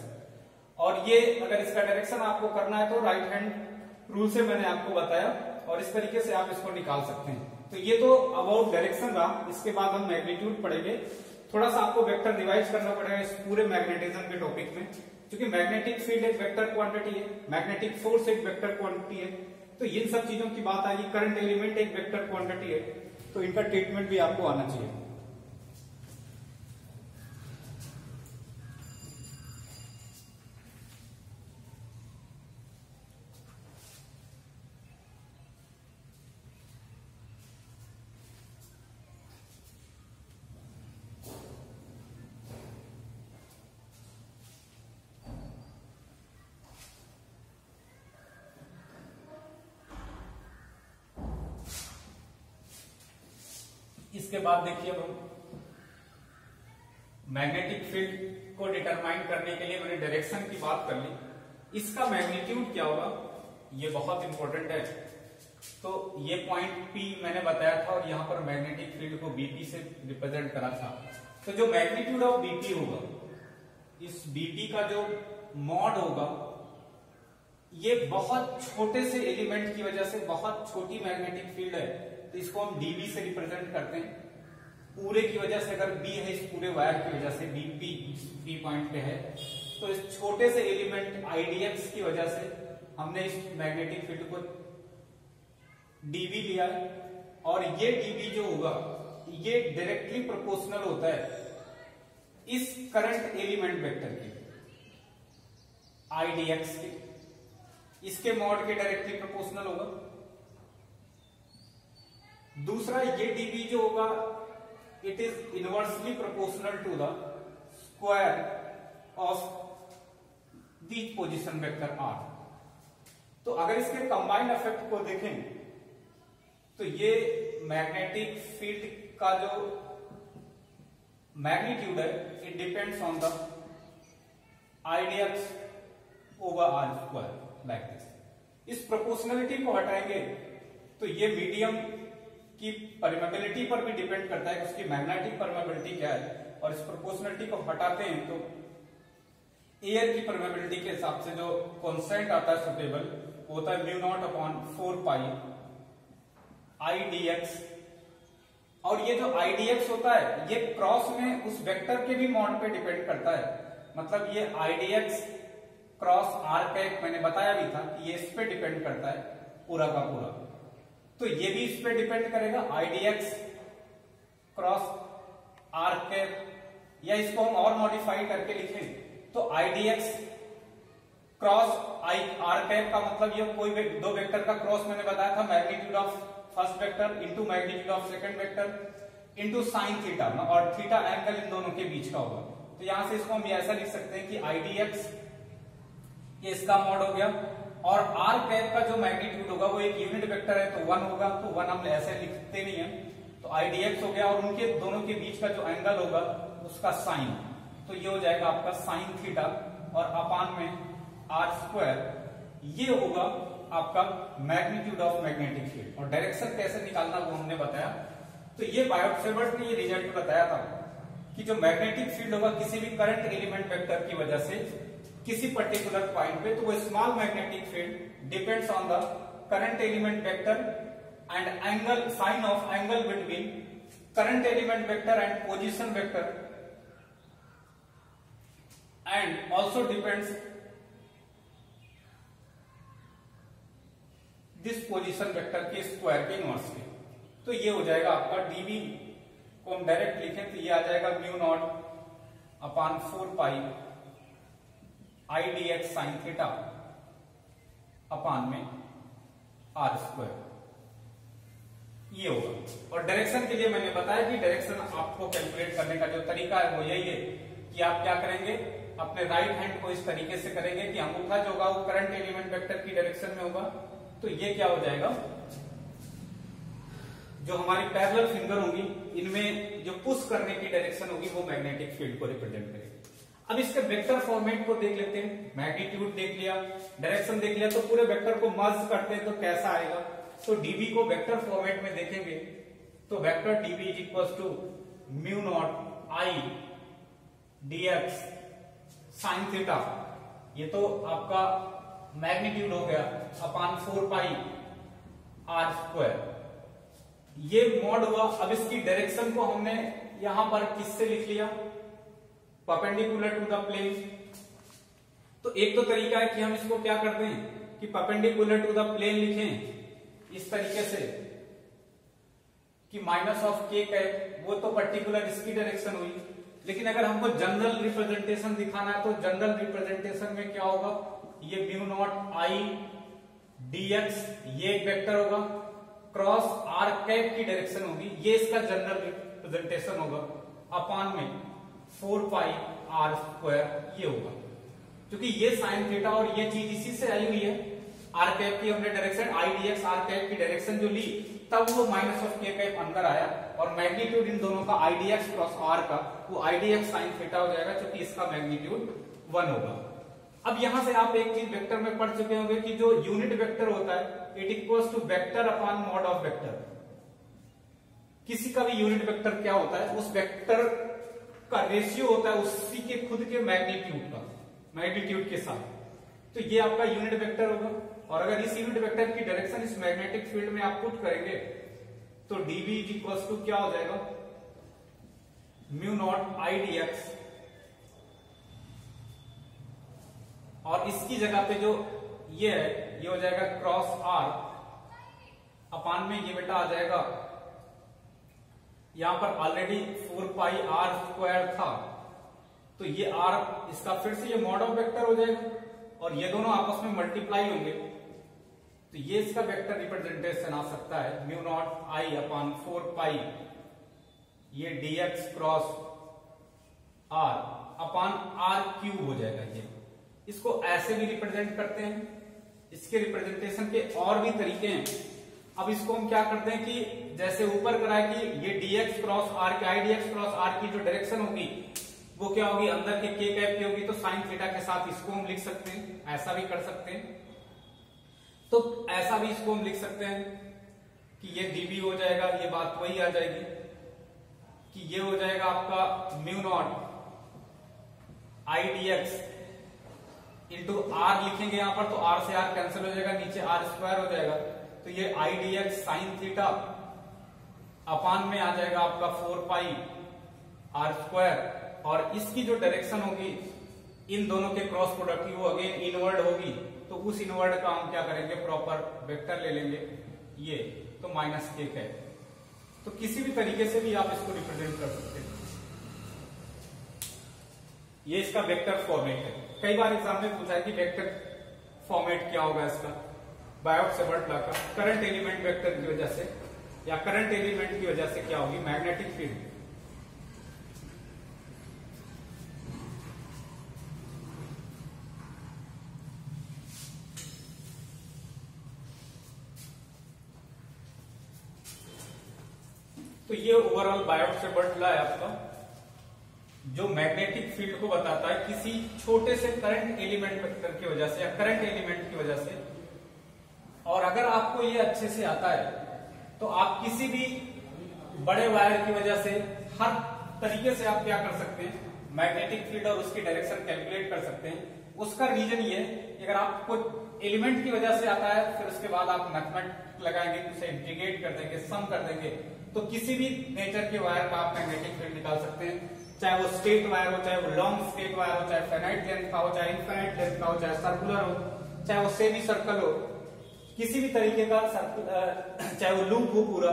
S1: और ये अगर इसका direction आपको करना है तो right hand rule से मैंने आपको बताया और इस तरीके से आप इसको निकाल सकते हैं। तो ये तो अबाउट डायरेक्शन रहा। इसके बाद हम मैग्नीट्यूड पढ़ेंगे। थोड़ा सा आपको वेक्टर रिवाइज करना पड़ेगा इस पूरे मैग्नेटिज्म के टॉपिक में, क्योंकि मैग्नेटिक फील्ड एक वेक्टर क्वांटिटी है, मैग्नेटिक फोर्स एक वेक्टर क्वांटिटी है। तो इन सब चीजों की बात आई। करंट एलिमेंट एक वेक्टर क्वांटिटी है, तो इनका ट्रीटमेंट भी आपको आना चाहिए। इसके बाद देखिए अब मैग्नेटिक फील्ड को डिटरमाइन करने के लिए मैंने डायरेक्शन की बात कर ली। इसका मैग्नीट्यूड क्या होगा ये बहुत इंपॉर्टेंट है। तो ये पॉइंट P मैंने बताया था और यहां पर मैग्नेटिक फील्ड को BP से रिप्रेजेंट करा था। तो जो मैग्नीट्यूड ऑफ BP होगा, इस BP का जो मॉड होगा, ये बहुत छोटे से एलिमेंट की वजह से बहुत छोटी मैग्नेटिक फील्ड है, तो इसको हम dB से रिप्रेजेंट करते हैं। पूरे की वजह से अगर B है, इस पूरे वायर की वजह से BP पॉइंट पे है, तो इस छोटे से एलिमेंट IDX की वजह से हमने इस मैग्नेटिक फील्ड को dB लिया है। और ये dB जो होगा ये डायरेक्टली प्रोपोर्शनल होता है इस करंट एलिमेंट वेक्टर के IDX के, इसके मॉड के डायरेक्टली प्रोपोर्शनल होगा। दूसरा ये dB जो होगा it is inversely proportional to the square of the position vector R। तो अगर इसके कंबाइंड इफेक्ट को देखें तो ये मैग्नेटिक फील्ड का जो मैग्नीट्यूड है it depends on the IDX over R square like this. इस प्रोपोर्शनलिटी को हटाएंगे तो ये मीडियम की परमेबिलिटी पर भी डिपेंड करता है कि उसकी मैग्नेटिक परमेबिलिटी क्या है। और इस प्रोपोर्शनलिटी को हटाते हैं तो एयर की परमेबिलिटी के हिसाब से जो कांस्टेंट आता है सुटेबल वो होता है म्यू नॉट अपॉन 4 पाई IDX। और ये जो IDX होता है ये क्रॉस में उस वेक्टर के भी मॉड पे डिपेंड करता है। मतलब ये IDX क्रॉस R कैप मैंने बताया भी था कि ये इस पे डिपेंड करता है पूरा का पूरा। तो ये भी इस पे डिपेंड करेगा IDX क्रॉस R कैप, या इसको हम और मॉडिफाई करके लिखें तो IDX क्रॉस R कैप का मतलब ये कोई दो वेक्टर का क्रॉस मैंने बताया था magnitude of first vector into magnitude of second vector into sine theta, और थीटा एंगल इन दोनों के बीच का होगा। तो यहां से इसको हम ऐसा लिख सकते हैं कि IDX ये इसका मॉड हो गया और R कैप का जो मैग्नीट्यूड होगा वो एक यूनिट वेक्टर है तो 1 होगा, तो 1 हम ऐसे लिखते नहीं है, तो IDX हो गया और उनके दोनों के बीच का जो एंगल होगा उसका साइन, तो ये हो जाएगा आपका साइन थीटा और अपान में R स्क्वायर, ये होगा आपका मैग्नीट्यूड ऑफ मैग्नेटिक फील्ड। और डायरेक्शन कैसे निकालना वो हमने बताया। तो ये बायोट-सेवर्ट ने ये रिजल्ट बताया था कि जो मैग्नेटिक फील्ड होगा किसी भी करंट एलिमेंट वेक्टर की वजह से किसी पर्टिकुलर पॉइंट पे, तो वो small magnetic field depends on the current element vector and angle sine of angle between current element vector and position vector and also depends this position vector के square के inverse के। तो ये हो जाएगा आपका dB को हम डायरेक्ट लिखें तो ये आ जाएगा म्यू नॉट अपान 4 पाई IDX साइन थीटा अपान में R स्क्वायर, ये होगा। और डायरेक्शन के लिए मैंने बताया कि डायरेक्शन आपको कैलकुलेट करने का जो तरीका है वो यही है कि आप क्या करेंगे, अपने राइट हैंड को इस तरीके से करेंगे कि अंगूठा जो होगा वो करंट एलिमेंट वेक्टर की डायरेक्शन में होगा, तो ये क्या हो जाएगा, जो हमारी पैरेलल फिंगर होंगी इनमें जो पुश करने की डायरेक्शन होगी वो मैग्नेटिक फील्ड को रिप्रेजेंट करेगी। अब इसके वेक्टर फॉर्मेट को देख लेते हैं। मैग्नीट्यूड देख लिया, डायरेक्शन देख लिया, तो पूरे वेक्टर को मर्ज करते हैं तो कैसा आएगा। तो dB को वेक्टर फॉर्मेट में देखेंगे तो vector dB is equal to mu naught I dx sine theta, ये तो आपका मैग्नीट्यूड हो गया, अपान 4 पाई आर स्क्वायर, ये मॉड हुआ। अब इसकी डायरेक्शन को हमने यहां पर किससे लिख लिया, परपेंडिकुलर टू द प्लेन। तो एक तो तरीका है कि हम इसको क्या करते हैं कि परपेंडिकुलर टू द प्लेन लिखें इस तरीके से कि माइनस ऑफ के कैप, वो तो पर्टिकुलर इसकी डायरेक्शन हुई। लेकिन अगर हमको जनरल रिप्रेजेंटेशन दिखाना है तो जनरल रिप्रेजेंटेशन में क्या होगा, ये म्यू नॉट आई dx ये एक वेक्टर होगा, क्रॉस आर कैप की डायरेक्शन होगी, ये इसका जनरल रिप्रेजेंटेशन होगा, अपान में 4 पाई आर स्क्वायर ये होगा। क्योंकि ये साइन थीटा और ये चीज इसी से आई हुई है, आर कैप की हमने direction I dx R cap की डायरेक्शन जो ली, तब वो माइनस ऑफ के कैप अंदर आया और मैग्नीट्यूड इन दोनों का आई dx क्रॉस आर का वो आई dx साइन थीटा हो जाएगा, क्योंकि इसका मैग्नीट्यूड 1 होगा। अब यहां से आप एक चीज वेक्टर में पढ़ चुके होंगे कि जो यूनिट वेक्टर होता है it equals to vector upon mod of vector. किसी का भी यूनिट वेक्टर क्या होता है, उस वेक्टर का रेशियो होता है उसी के खुद के मैग्नीट्यूड का, मैग्नीट्यूड के साथ। तो ये आपका यूनिट वेक्टर होगा, और अगर इस यूनिट वेक्टर की डायरेक्शन इस मैग्नेटिक फील्ड में आप पुट करेंगे तो dv इज इक्वल्स टू क्या हो जाएगा, म्यू नॉट आई dx, और इसकी जगह पे जो ये है ये हो जाएगा क्रॉस आर, अपान में ये बेटा आ जाएगा, यहां पर ऑलरेडी 4 पाई आर स्क्वायर था, तो ये आर इसका फिर से ये मॉड ऑफ वेक्टर हो जाएगा, और ये दोनों आपस में मल्टीप्लाई होंगे, तो ये इसका वेक्टर रिप्रेजेंटेशन आ सकता है म्यू नॉट आई अपान 4 पाई ये dx cross R upon R cube हो जाएगा। ये इसको ऐसे भी रिप्रेजेंट करते हैं, इसके रिप्रेजेंटेशन के और भी तरीके हैं। अब इसको हम क्या करते हैं कि जैसे ऊपर करा है कि ये dx क्रॉस आर की, आई dx क्रॉस आर की जो डायरेक्शन होगी वो क्या होगी, अंदर के k कैप की होगी, तो साइन थीटा के साथ इसको हम लिख सकते हैं, ऐसा भी कर सकते हैं। तो ऐसा भी इसको हम लिख सकते हैं कि ये dv हो जाएगा, ये बात वही आ जाएगी कि ये हो जाएगा आपका mu naught I dx into R लिखेंगे यहां पर, तो आर से आर कैंसिल हो जाएगा, नीचे आर स्क्वायर हो जाएगा, तो ये आई dx साइन थीटा अपान में आ जाएगा आपका 4 पाई आर स्क्वायर, और इसकी जो डायरेक्शन होगी इन दोनों के क्रॉस प्रोडक्ट की वो अगेन इनवर्ड होगी, तो उस इनवर्ड का हम क्या करेंगे, प्रॉपर वेक्टर ले लेंगे ये, तो माइनस के है। तो किसी भी तरीके से भी आप इसको रिप्रेजेंट कर सकते हैं, ये इसका वेक्टर फॉर्मेट है। कई बार एग्जाम में पूछा है कि वेक्टर फॉर्मेट क्या होगा इसका, बायोट-सेवर्ट लॉ का करंट एलिमेंट वेक्टर की वजह से या करंट एलिमेंट की वजह से क्या होगी, मैग्नेटिक फील्ड। तो ये ओवरऑल बायोट-सेवर्ट लॉ है आपका, जो मैग्नेटिक फील्ड को बताता है किसी छोटे से करंट एलिमेंट वेक्टर की वजह से या करंट एलिमेंट की वजह से। और अगर आपको ये अच्छे से आता है तो आप किसी भी बड़े वायर की वजह से हर तरीके से आप क्या कर सकते हैं, मैग्नेटिक फील्ड और उसकी डायरेक्शन कैलकुलेट कर सकते हैं। उसका रीजन ये है अगर आपको एलिमेंट की वजह से आता है, फिर उसके बाद आप मैथमेटिक्स लगाएंगे, उसे इंटीग्रेट कर देंगे, सम कर देंगे, तो किसी भी नेचर के वायर का आप मैग्नेटिक फील्ड निकाल सकते हैं, चाहे वो स्ट्रेट वायर हो, चाहे वो लॉन्ग स्ट्रेट वायर हो, चाहे फाइनाइट लेंथ का हो, चाहे इनफाइनाइट लेंथ का हो, चाहे सर्कुलर हो, चाहे वो सेमी सर्कल हो, किसी भी तरीके का चाहे वो लूप हो पूरा,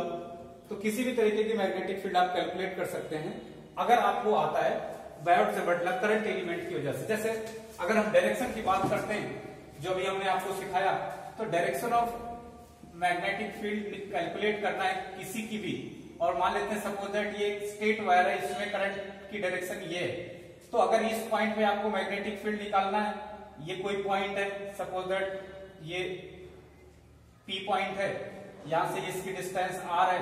S1: तो किसी भी तरीके की मैग्नेटिक फील्ड आप कैलकुलेट कर सकते हैं अगर आपको आता है बायोट-सेवर्ट लॉ करंट एलिमेंट की वजह से। जैसे अगर हम डायरेक्शन की बात करते हैं, जो भी हमने आपको सिखाया, तो direction of magnetic field calculate करना है किसी की भी, और मान लेते हैं सपोज दैट ये एक स्ट्रेट वायर है, इसमें करंट की डायरेक्शन ये है, तो अगर इस पॉइंट पे आपको मैग्नेटिक फील्ड निकालना है, ये कोई पॉइंट है, सपोज दैट ये P पॉइंट है, यहां से इसकी डिस्टेंस R है,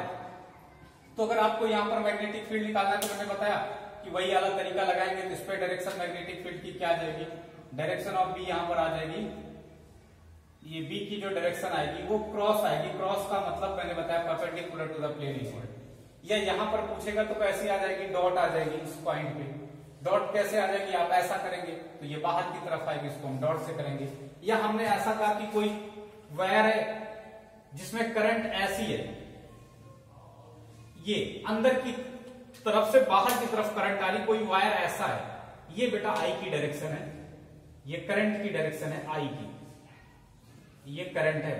S1: तो अगर आपको यहां पर मैग्नेटिक फील्ड निकालना है तो मैंने बताया कि वही वाला तरीका लगाएंगे, तो इस पे डायरेक्शन मैग्नेटिक फील्ड की क्या आ जाएगी, डायरेक्शन ऑफ B यहां पर आ जाएगी, ये B की जो डायरेक्शन आएगी वो क्रॉस आएगी। क्रॉस का मतलब मैंने बताया perpendicular to the plane inward, या यहां पर पूछेगा तो कैसी आ जाएगी, डॉट आ जाएगी इस पॉइंट पे। डॉट कैसे आ जाएगी, आप ऐसा करेंगे तो ये बाहर की तरफ आएगी, इसको हम डॉट से करेंगे। या हमने ऐसा कहा कि कोई वायर है जिसमें करंट ऐसी है, ये अंदर की तरफ से बाहर की तरफ करंट आ रही, कोई वायर ऐसा है, ये बेटा आई की डायरेक्शन है, ये करंट की डायरेक्शन है आई की, ये करंट है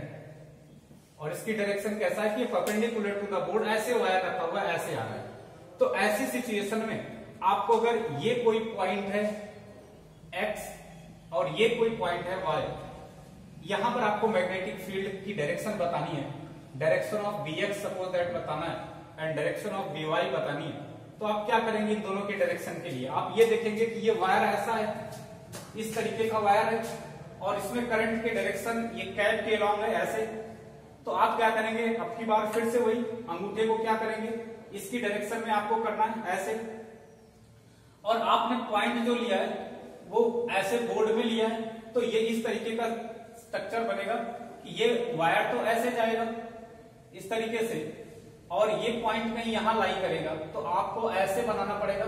S1: और इसकी डायरेक्शन कैसा है कि परपेंडिकुलर टू द बोर्ड, ऐसे वायर रखा हुआ है, ऐसे आ रहा है। तो ऐसी सिचुएशन में आपको अगर ये कोई पॉइंट है x और ये कोई पॉइंट है y, यहां पर आपको मैग्नेटिक फील्ड की डायरेक्शन बतानी है, direction of bx suppose that बताना है एंड डायरेक्शन ऑफ by बतानी है। तो आप क्या करेंगे इन दोनों के डायरेक्शन के लिए, आप ये देखेंगे कि ये वायर ऐसा है, इस तरीके का वायर है और इसमें करंट के डायरेक्शन ये कैप के अलॉन्ग है ऐसे। तो आप क्या करेंगे, अब की बार फिर से वही अंगूठे को क्या करेंगे, इसकी डायरेक्शन में आपको करना है ऐसे, और आपने पॉइंट जो लिया है वो ऐसे बोर्ड में लिया है, तो ये इस तरीके का स्ट्रक्चर बनेगा कि ये वायर तो ऐसे जाएगा इस तरीके से और ये पॉइंट कहीं यहां लाई करेगा, तो आपको ऐसे बनाना पड़ेगा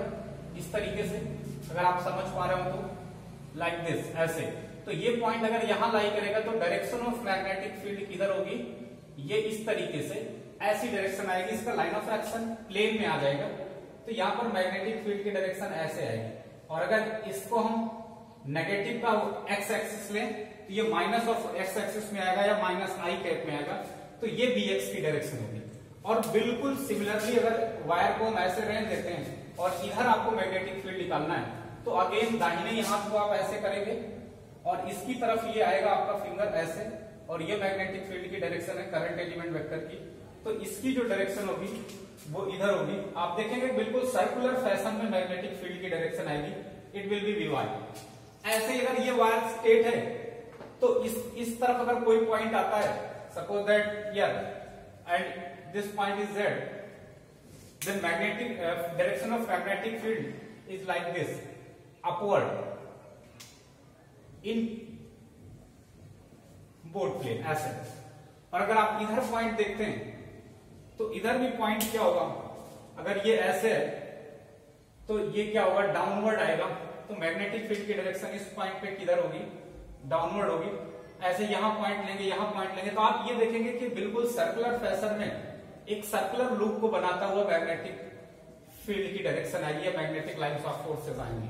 S1: इस तरीके से, अगर आप समझ पा रहे हो तो लाइक दिस ऐसे। तो ये पॉइंट अगर यहां लाई करेगा तो डायरेक्शन ऑफ मैग्नेटिक फील्ड किधर होगी, ये इस तरीके से ऐसी डायरेक्शन आएगी, इसका लाइन ऑफ एक्शन प्लेन में आ जाएगा, तो यहां पर मैग्नेटिक फील्ड की डायरेक्शन ऐसे आएगी। और अगर इसको हम नेगेटिव का एक्स एक्सिस लें तो ये माइनस ऑफ एक्स एक्सिस में आएगा या माइनस आई कैप में आएगा, तो ये बी एक्स की डायरेक्शन होगी। और बिल्कुल सिमिलरली अगर वायर को हम ऐसे रेंज देते हैं और इधर आपको मैग्नेटिक फील्ड निकालना है, तो अगेन दाहिने हाथ को आप ऐसे करेंगे और इसकी तरफ ये आएगा आपका फिंगर ऐसे, और ये मैग्नेटिक फील्ड की डायरेक्शन है करंट एलिमेंट वेक्टर की, तो इसकी जो डायरेक्शन होगी वो इधर होगी। आप देखेंगे बिल्कुल सर्कुलर फैशन में मैग्नेटिक फील्ड की डायरेक्शन आएगी, इट विल बी वी। ऐसे ही अगर ये वायर स्ट्रेट है तो इस तरफ अगर कोई पॉइंट आता है, suppose that here and this point is z, then magnetic direction of magnetic field is like this, upward in board plane ऐसे। और अगर आप इधर पॉइंट देखते हैं तो इधर भी पॉइंट क्या होगा, अगर ये ऐसे है तो ये क्या होगा, डाउनवर्ड आएगा, तो मैग्नेटिक फील्ड की डायरेक्शन इस पॉइंट पे किधर होगी, डाउनवर्ड होगी। ऐसे यहां पॉइंट लेंगे, यहां पॉइंट लेंगे, तो आप ये देखेंगे कि बिल्कुल सर्कुलर फैशन में एक सर्कुलर लूप को बनाता हुआ मैग्नेटिक फील्ड की डायरेक्शन आएगी या मैग्नेटिक लाइंस ऑफ फोर्सेस आएंगी।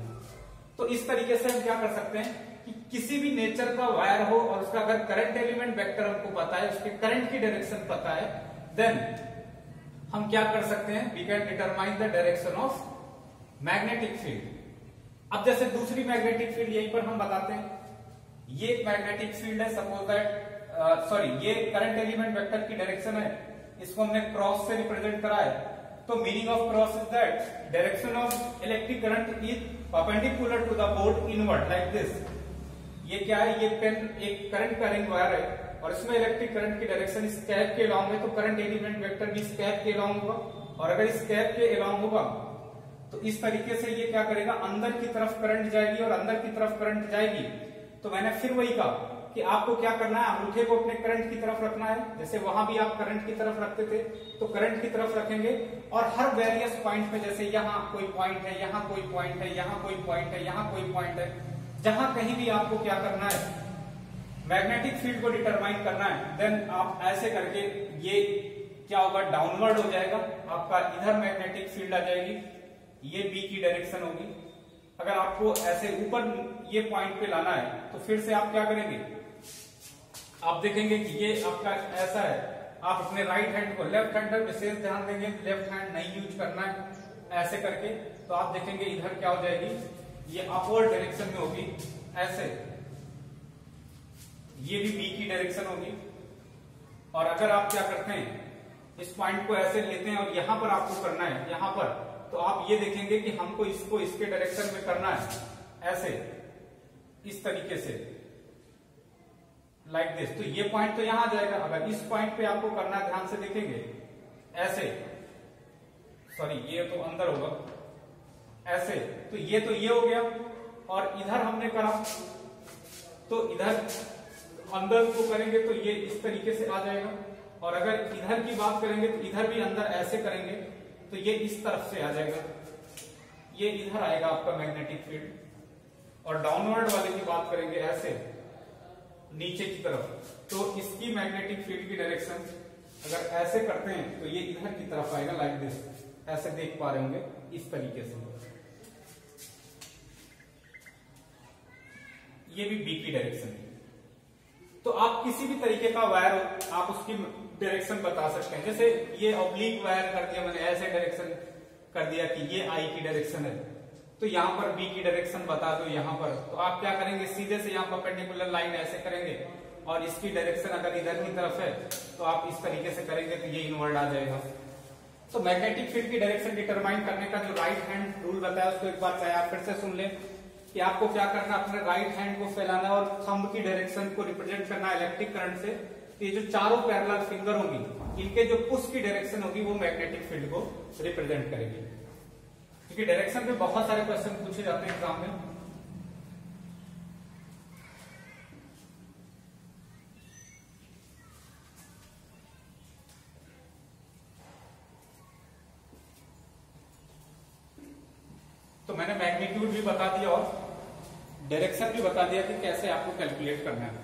S1: तो इस तरीके से हम क्या कर सकते हैं कि किसी भी नेचर का वायर हो और उसका अगर करंट एलिमेंट वेक्टर हमको पता है, उसके करंट की डायरेक्शन पता है, देन हम क्या कर सकते हैं, we can determine the direction of magnetic field. अब जैसे दूसरी मैग्नेटिक फील्ड यहीं पर हम बताते हैं, ये एक मैग्नेटिक फील्ड है, सपोज दैट ये करंट एलिमेंट वेक्टर की डायरेक्शन है, इसको हमने क्रॉस से रिप्रेजेंट करा है, तो meaning of cross is that direction of electric current is perpendicular to the board inward like this. ये क्या है, ये पेन एक करंट का रिंग वायर है और इसमें इलेक्ट्रिक करंट की डायरेक्शन इस कैप के अलॉन्ग है, तो करंट एलिमेंट वेक्टर भी इस कैप के अलॉन्ग होगा, और अगर इस कैप के अलॉन्ग होगा तो इस तरीके से ये क्या करेगा, अंदर की तरफ करंट जाएगी और अंदर की तरफ करंट जाएगी। तो मैंने फिर वही कहा कि आपको क्या करना है, अंगूठे को अपने करंट की तरफ रखना है, जैसे वहां भी आप करंट की तरफ रखते थे तो करंट की तरफ रखेंगे, और हर वेरियस पॉइंट पे, जैसे यहाँ कोई पॉइंट है, यहाँ कोई पॉइंट है, यहाँ कोई पॉइंट है, यहाँ कोई पॉइंट है, जहां कहीं भी आपको क्या करना है, मैग्नेटिक फील्ड को डिटरमाइन करना है, देन आप ऐसे करके ये क्या होगा, डाउनवर्ड हो जाएगा आपका, इधर मैग्नेटिक फील्ड आ जाएगी, ये बी की डायरेक्शन होगी। अगर आपको ऐसे ऊपर ये पॉइंट पे लाना है तो फिर से आप क्या करेंगे, आप देखेंगे कि ये आपका ऐसा है, आप अपने राइट हैंड को, लेफ्ट हैंड पर विशेष ध्यान देंगे, लेफ्ट हैंड नहीं यूज करना है ऐसे करके, तो आप देखेंगे इधर क्या हो जाएगी, ये अपवर्ड डायरेक्शन में होगी ऐसे, ये भी बी की डायरेक्शन होगी। और अगर आप क्या करते हैं, इस पॉइंट को ऐसे लेते हैं और यहां पर आपको करना है, यहां पर, तो आप ये देखेंगे कि हमको इसको इसके डायरेक्शन में करना है ऐसे, इस तरीके से लाइक दिस। तो ये पॉइंट तो यहां आ जाएगा, अगर इस पॉइंट पे आपको करना है, ध्यान से देखेंगे ऐसे, ये तो अंदर होगा ऐसे, तो ये हो गया, और इधर हमने करा तो इधर अंदर को करेंगे तो ये इस तरीके से आ जाएगा, और अगर इधर की बात करेंगे तो इधर भी अंदर ऐसे करेंगे तो ये इस तरफ से आ जाएगा, ये इधर आएगा आपका मैग्नेटिक फील्ड। और डाउनवर्ड वाले की बात करेंगे ऐसे नीचे की तरफ, तो इसकी मैग्नेटिक फील्ड की डायरेक्शन अगर ऐसे करते हैं तो ये इधर की तरफ आएगा, लाइक दिस, ऐसे देख पा रहे होंगे इस तरीके से। ये भी बी की डायरेक्शन है। तो आप किसी भी तरीके का वायर आप उसकी डायरेक्शन बता सकते हैं। जैसे ये ऑब्लिक वायर कर दिया मैंने, ऐसे डायरेक्शन कर दिया कि ये आई की डायरेक्शन है, तो यहां पर बी की डायरेक्शन बता दो यहां पर, तो आप क्या करेंगे, सीधे से यहां परपेंडिकुलर लाइन ऐसे करेंगे और इसकी डायरेक्शन अगर इधर की तरफ है तो आप इस तरीके से करेंगे तो ये इनवर्ड आ जाएगा। तो मैग्नेटिक फील्ड की डायरेक्शन डिटरमाइन करने का जो राइट हैंड रूल बताया उसको एक बार चाहे आप फिर से सुन लें कि आपको क्या करना, अपने राइट हैंड को फैलाना और थंब की डायरेक्शन को रिप्रेजेंट करना इलेक्ट्रिक करंट से। ये जो चारों पैरेलल फिंगर होंगी इनके जो पुश की डायरेक्शन होगी वो मैग्नेटिक फील्ड को रिप्रेजेंट करेगी। क्योंकि डायरेक्शन पे बहुत सारे क्वेश्चन पूछे जाते हैं एग्जाम में। तो मैंने मैग्नीट्यूड भी बता दिया और डायरेक्शन भी बता दिया कि कैसे आपको कैलकुलेट करना है।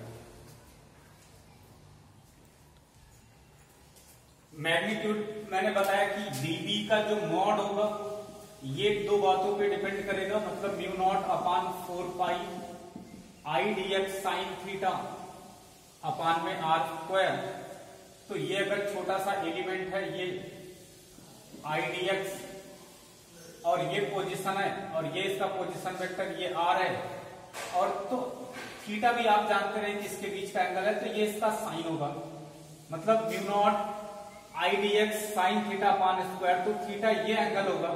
S1: मैग्नीट्यूड मैंने बताया कि dB का जो मॉड होगा ये दो बातों पे डिपेंड करेगा, मतलब म्यू नॉट अपान 4 पाई आई dx साइन थीटा अपान में आर स्क्वायर। तो ये अगर छोटा सा एलिमेंट है ये आई dx और ये पोजीशन है और ये इसका पोजीशन वेक्टर ये आर है, और तो थीटा भी आप जानते रहे कि इसके बीच का एंगल है, तो ये इसका साइन होगा, मतलब mu naught I dx sine theta upon square. तो थीटा ये एंगल होगा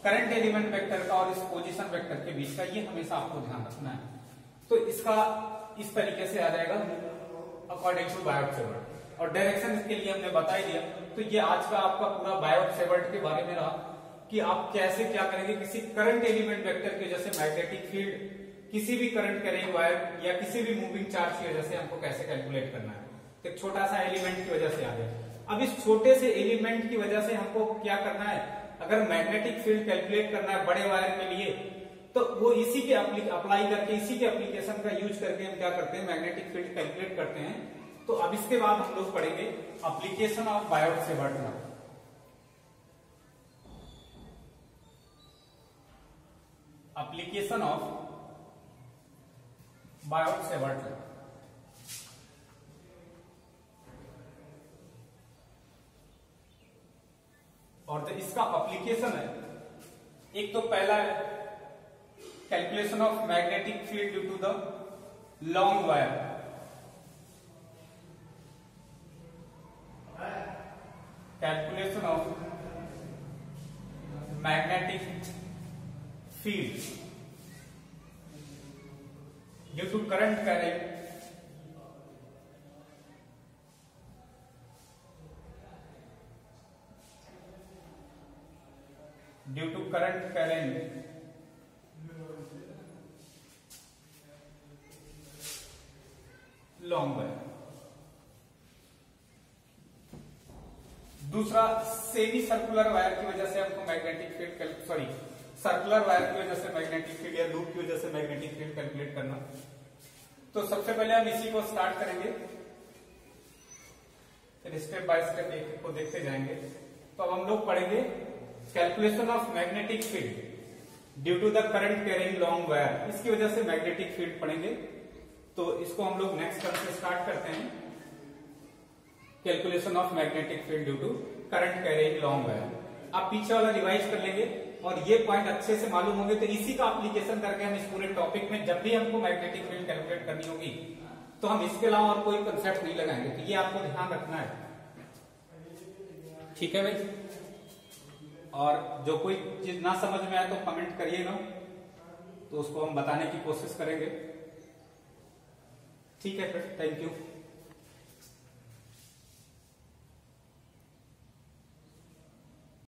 S1: करंट एलिमेंट वेक्टर का और इस पोजीशन वेक्टर के बीच का, ये हमेशा आपको ध्यान रखना है। तो इसका इस तरीके से आ जाएगा अकॉर्डिंग टू बायोट-सेवर्ट, और डायरेक्शन इसके लिए हमने बता ही दिया। तो ये आज का आपका पूरा बायोट-सेवर्ट के बारे में रहा कि आप कैसे क्या करेंगे किसी करंट एलिमेंट वेक्टर की वजह से मैग्नेटिक फील्ड, किसी भी करंट कैरिंग वायर या किसी भी मूविंग चार्ज की वजह से हमको कैसे कैलकुलेट करना है। तो एक छोटा सा एलिमेंट की वजह से आ गया। अब इस छोटे से एलिमेंट की वजह से हमको क्या करना है, अगर मैग्नेटिक फील्ड कैलकुलेट करना है बड़े वायर के लिए, तो वो इसी के अप्लाई करके, इसी के एप्लीकेशन का यूज करके हम क्या करते हैं, मैग्नेटिक फील्ड कैलकुलेट करते हैं। तो अब इसके बाद हम लोग पढ़ेंगे application of Biot Savart law. Application of Biot Savart law. और जो इसका एप्लीकेशन है, एक तो पहला है calculation of magnetic field due to the long wire. Calculation of magnetic field due to current carrying long wire. दूसरा, सेमी सर्कुलर वायर की वजह से हमको मैग्नेटिक फील्ड, सर्कुलर वायर की वजह से मैग्नेटिक फील्ड या लूप की वजह से मैग्नेटिक फील्ड कैलकुलेट करना। तो सबसे पहले हम इसी को स्टार्ट करेंगे, फिर स्टेप बाय स्टेप एक को देखते जाएंगे। तो अब हम लोग पढ़ेंगे calculation of magnetic field due to the current carrying long wire. इसकी वजह से मैग्नेटिक फील्ड पढ़ेंगे। तो इसको हम लोग नेक्स्ट टर्म से स्टार्ट करते हैं, calculation of magnetic field due to current carrying long wire. आप पीछे वाला रिवाइज कर लेंगे और ये पॉइंट अच्छे से मालूम होंगे, तो इसी का एप्लीकेशन करके हम इस पूरे टॉपिक में जब भी हमको मैग्नेटिक फील्ड कैलकुलेट करनी होगी तो हम इसके अलावा और कोई कंसेप्ट नहीं लगाएंगे। तो ये आपको ध्यान रखना है, ठीक है भाई। और जो कोई चीज ना समझ में आए तो कमेंट करिएगा, तो उसको हम बताने की कोशिश करेंगे। ठीक है फिर, थैंक यू।